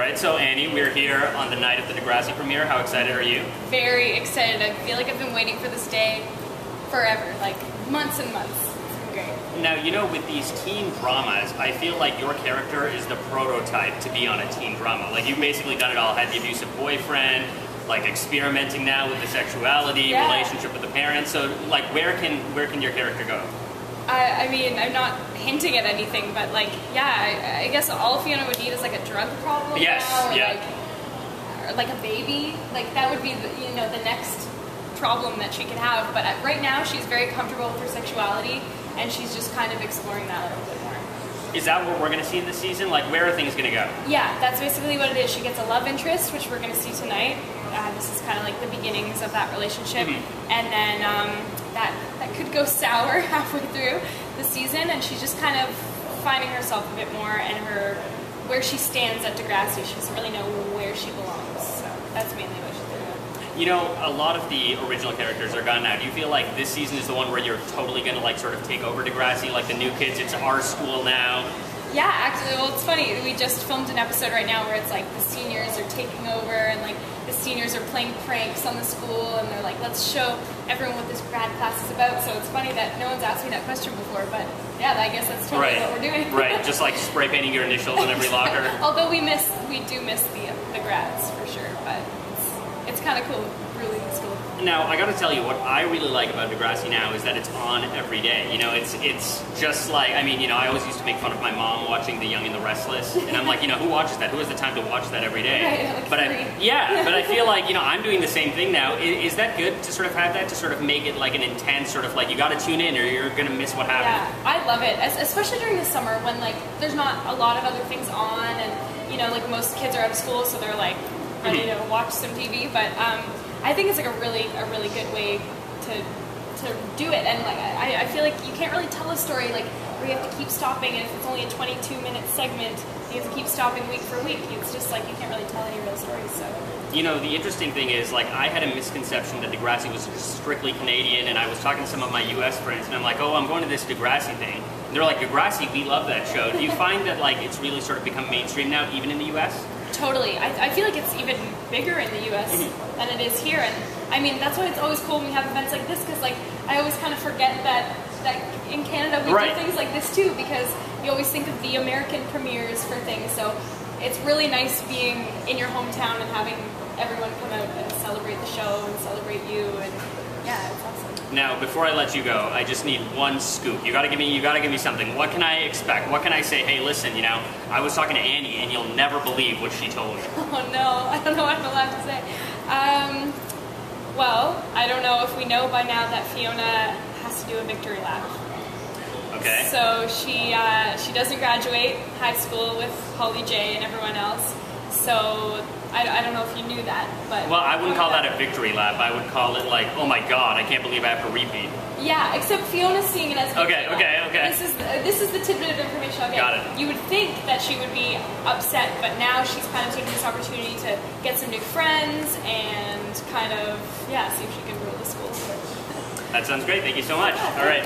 right, so Annie, we're here on the night of the Degrassi premiere. How excited are you? Very excited. I feel like I've been waiting for this day forever, like months and months. It's been great. Now, you know, with these teen dramas, I feel like your character is the prototype to be on a teen drama. Like, you've basically done it all. Had the abusive boyfriend, like experimenting now with the sexuality, relationship with the parents. So, like, where can your character go? I mean, I'm not hinting at anything, but like, yeah, I guess all Fiona would need is like a drug problem now, or like a baby. Like that would be the, you know, the next problem that she could have. But right now, she's very comfortable with her sexuality, and she's just kind of exploring that a little bit more. Is that what we're going to see in this season? Like, where are things going to go? Yeah, that's basically what it is. She gets a love interest, which we're going to see tonight. This is kind of like the beginnings of that relationship, and then that could go sour halfway through the season, and she's just kind of finding herself a bit more and where she stands at Degrassi. She doesn't really know where she belongs, so that's mainly what she's doing. You know, a lot of the original characters are gone now. Do you feel like this season is the one where you're totally going to like sort of take over Degrassi, like the new kids? It's our school now. Yeah, actually, well, it's funny. We just filmed an episode right now where it's like the seniors are taking over, and like the seniors are playing pranks on the school, and they're like, let's show everyone what this grad class is about. So it's funny that no one's asked me that question before, but yeah, I guess that's totally what we're doing. Right, just like spray painting your initials on every locker. Although we do miss the grads for sure, but it's kind of cool, really school. Now, I got to tell you, what I really like about Degrassi now is that it's on every day. You know, it's just like, I mean, you know, I always used to make fun of my mom watching The Young and the Restless, and I'm like, you know, who watches that? Who has the time to watch that every day? Right, like but but I feel like, you know, I'm doing the same thing now. Is that good to sort of have that, to sort of make it like an intense sort of like, you got to tune in or you're going to miss what happened? Yeah, I love it, especially during the summer when like there's not a lot of other things on, and you know, like most kids are out of school, so they're like ready to watch some TV, but I think it's like a really good way to do it, and like I feel like you can't really tell a story like where you have to keep stopping, and if it's only a 22-minute segment, you have to keep stopping week for week. It's just like you can't really tell any real stories. So, you know, the interesting thing is, like, I had a misconception that Degrassi was strictly Canadian, and I was talking to some of my U.S. friends, and I'm like, oh, I'm going to this Degrassi thing. And they're like, Degrassi, we love that show. Do you find that like it's really sort of become mainstream now, even in the U.S.? Totally. I feel like it's even bigger in the U.S. than it is here, and I mean that's why it's always cool when we have events like this, because like I always kind of forget that in Canada we do things like this too, because you always think of the American premieres for things. So it's really nice being in your hometown and having everyone come out and celebrate the show and celebrate you, and yeah, it's awesome. Now, before I let you go, I just need one scoop. You gotta give me something. What can I expect? What can I say? Hey, listen, you know, I was talking to Annie, and you'll never believe what she told me. Oh no, I don't know what I'm allowed to say. Well, I don't know if we know by now that Fiona has to do a victory lap. Okay. So she doesn't graduate high school with Holly J and everyone else. So I don't know if you knew that, but... Well, I wouldn't call that a victory lap. I would call it like, oh my god, I can't believe I have to repeat. Yeah, except Fiona's seeing it as a victory lap. Okay. This is the tidbit of information I'll get. Got it. You would think that she would be upset, but now she's kind of taking this opportunity to get some new friends and kind of, see if she can rule the school. That sounds great. Thank you so much. Yeah, all right.